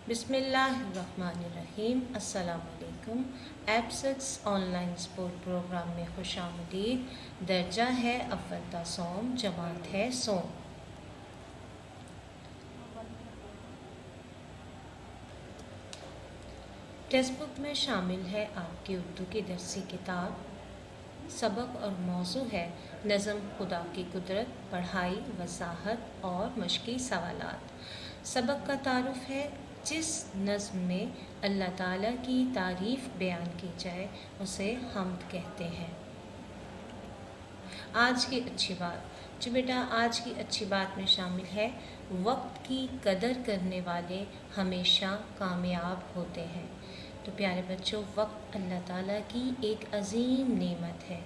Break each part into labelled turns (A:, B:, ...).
A: بسم اللہ الرحمن الرحیم۔ السلام علیکم۔ ایپسکس آن لائن سپورٹ پروگرام میں خوش آمدید۔ درجہ ہے اول تا سوم، جماعت ہے سوم۔ ٹیکسٹ بک میں شامل ہے آپ کی اردو کی درسی کتاب۔ سبق اور موضوع ہے نظم خدا کی قدرت، پڑھائی، وضاحت اور مشقی سوالات۔ سبق کا تعارف ہے جس نظم میں اللہ تعالیٰ کی تعریف بیان کی جائے اسے حمد کہتے ہیں۔ آج کی اچھی بات جی بیٹا، آج کی اچھی بات میں شامل ہے وقت کی قدر کرنے والے ہمیشہ کامیاب ہوتے ہیں۔ تو پیارے بچوں، وقت اللہ تعالیٰ کی ایک عظیم نعمت ہے،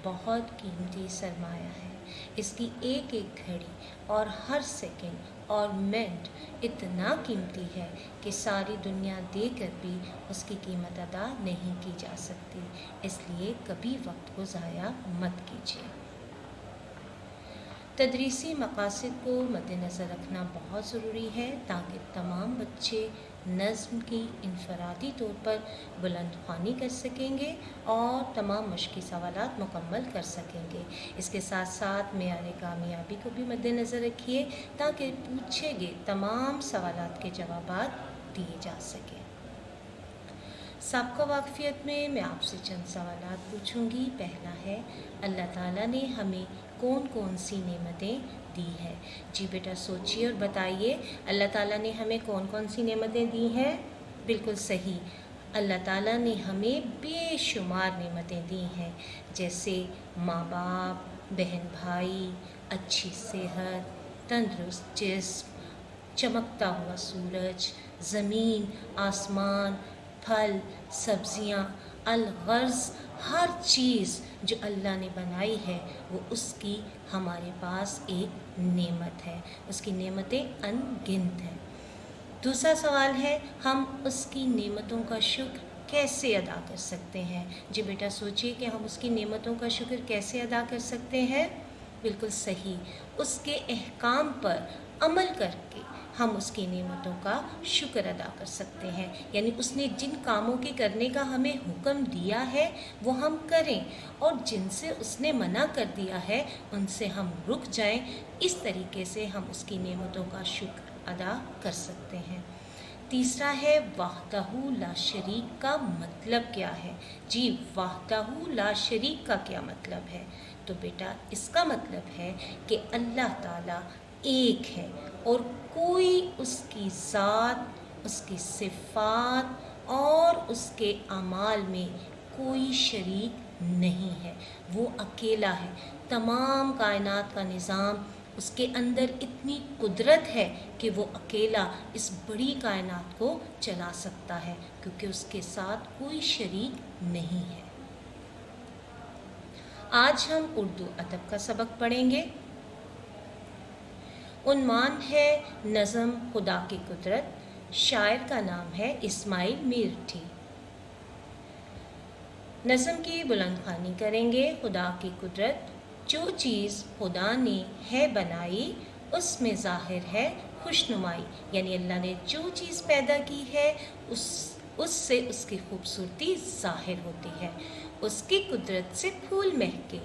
A: بہت قیمتی سرمایہ ہے۔ اس کی ایک ایک گھڑی اور ہر سیکنڈ اور منٹ اتنا قیمتی ہے کہ ساری دنیا دے کر بھی اس کی قیمت ادا نہیں کی جا سکتی۔ اس لیے کبھی وقت کو ضائع مت کیجیے۔ تدریسی مقاصد کو مد نظر رکھنا بہت ضروری ہے تاکہ تمام بچے نظم کی انفرادی طور پر بلند خوانی کر سکیں گے اور تمام مشقی سوالات مکمل کر سکیں گے۔ اس کے ساتھ ساتھ معیار کامیابی کو بھی مد نظر رکھیے تاکہ پوچھے گئے تمام سوالات کے جوابات دیے جا سکیں۔ سابقہ واقفیت میں آپ سے چند سوالات پوچھوں گی۔ پہلا ہے، اللہ تعالیٰ نے ہمیں کون کون سی نعمتیں دی ہیں؟ جی بیٹا سوچیے اور بتائیے، اللہ تعالیٰ نے ہمیں کون کون سی نعمتیں دی ہیں؟ بالکل صحیح، اللہ تعالیٰ نے ہمیں بے شمار نعمتیں دی ہیں، جیسے ماں باپ، بہن بھائی، اچھی صحت، تندرست جسم، چمکتا ہوا سورج، زمین، آسمان، پھل، سبزیاں، الغرض ہر چیز جو اللہ نے بنائی ہے وہ اس کی ہمارے پاس ایک نعمت ہے، اس کی نعمتیں ان گنت ہیں۔ دوسرا سوال ہے، ہم اس کی نعمتوں کا شکر کیسے ادا کر سکتے ہیں؟ جی بیٹا سوچئے کہ ہم اس کی نعمتوں کا شکر کیسے ادا کر سکتے ہیں؟ بالکل صحیح، اس کے احکام پر عمل کر کے ہم اس کی نعمتوں کا شکر ادا کر سکتے ہیں، یعنی اس نے جن کاموں کے کرنے کا ہمیں حکم دیا ہے وہ ہم کریں اور جن سے اس نے منع کر دیا ہے ان سے ہم رک جائیں۔ اس طریقے سے ہم اس کی نعمتوں کا شکر ادا کر سکتے ہیں۔ تیسرا ہے، وحدہ لا شریک کا مطلب کیا ہے؟ جی وحدہ لا شریک کا کیا مطلب ہے؟ تو بیٹا اس کا مطلب ہے کہ اللہ تعالیٰ ایک ہے اور کوئی اس کی ذات، اس کی صفات اور اس کے اعمال میں کوئی شریک نہیں ہے، وہ اکیلا ہے۔ تمام کائنات کا نظام اس کے اندر اتنی قدرت ہے کہ وہ اکیلا اس بڑی کائنات کو چلا سکتا ہے کیونکہ اس کے ساتھ کوئی شریک نہیں ہے۔ آج ہم اردو ادب کا سبق پڑھیں گے۔ عنوان ہے نظم خدا کی قدرت، شاعر کا نام ہے اسماعیل میرٹھی۔ نظم کی بلند خوانی کریں گے۔ خدا کی قدرت، جو چیز خدا نے ہے بنائی اس میں ظاہر ہے خوشنمائی، یعنی اللہ نے جو چیز پیدا کی ہے اس سے اس کی خوبصورتی ظاہر ہوتی ہے۔ اس کی قدرت سے پھول مہکے،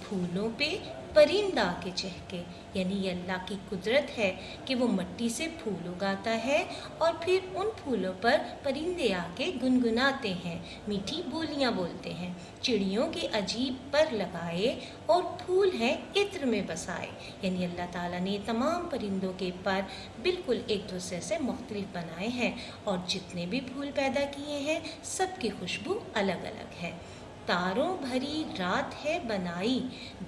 A: پھولوں پہ پرندہ آ کے چہکے، یعنی یہ اللہ کی قدرت ہے کہ وہ مٹی سے پھول اگاتا ہے اور پھر ان پھولوں پر پرندے آ کے گنگناتے ہیں، میٹھی بولیاں بولتے ہیں، چڑیوں کے عجیب پر لگائے اور پھول ہیں عطر میں بسائے، یعنی اللہ تعالیٰ نے تمام پرندوں کے پر بالکل ایک دوسرے سے مختلف بنائے ہیں اور جتنے بھی پھول پیدا کیے ہیں سب کی خوشبو الگ الگ ہے۔ تاروں بھری رات ہے بنائی،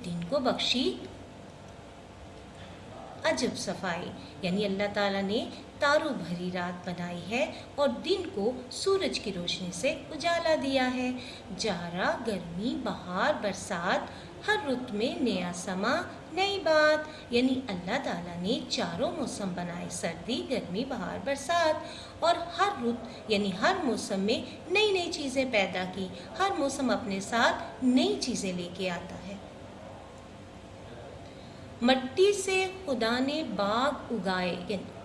A: دن کو بخشی عجب صفائی، یعنی اللہ تعالیٰ نے تاروں بھری رات بنائی ہے اور دن کو سورج کی روشنی سے اجالا دیا ہے۔ جاڑا، گرمی، بہار، برسات، ہر رت میں نیا سما نئی بات، یعنی اللہ تعالیٰ نے چاروں موسم بنائے، سردی، گرمی، بہار، برسات، اور ہر رت یعنی ہر موسم میں نئی نئی چیزیں پیدا کی۔ ہر موسم اپنے ساتھ نئی چیزیں لے کے آتا ہے۔ مٹی سے خدا نے باغ اگائے،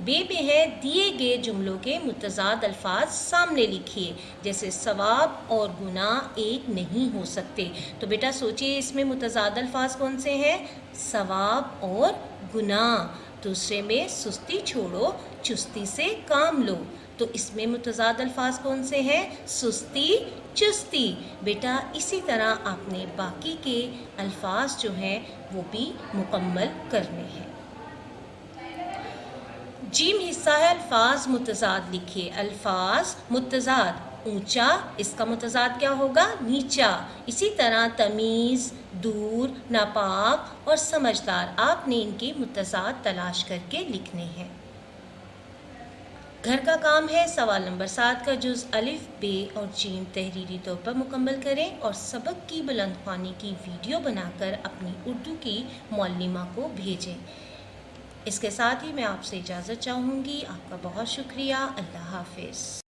A: بے میں ہے دیے گئے جملوں کے متضاد الفاظ سامنے لکھیے، جیسے ثواب اور گناہ ایک نہیں ہو سکتے۔ تو بیٹا سوچئے اس میں متضاد الفاظ کون سے ہیں؟ ثواب اور گناہ۔ دوسرے میں سستی چھوڑو چستی سے کام لو، تو اس میں متضاد الفاظ کون سے ہیں؟ سستی چستی۔ بیٹا اسی طرح آپ نے باقی کے الفاظ جو ہیں وہ بھی مکمل کرنے ہیں۔ جیم حصہ ہے الفاظ متضاد لکھیے۔ الفاظ متضاد، اونچا اس کا متضاد کیا ہوگا؟ نیچا۔ اسی طرح تمیز، دور، ناپاک اور سمجھدار، آپ نے ان کے متضاد تلاش کر کے لکھنے ہیں۔ گھر کا کام ہے سوال نمبر 7 کا جز الف، ب اور جیم تحریری طور پر مکمل کریں اور سبق کی بلند خوانی کی ویڈیو بنا کر اپنی اردو کی معلمہ کو بھیجیں۔ اس کے ساتھ ہی میں آپ سے اجازت چاہوں گی۔ آپ کا بہت شکریہ۔ اللہ حافظ۔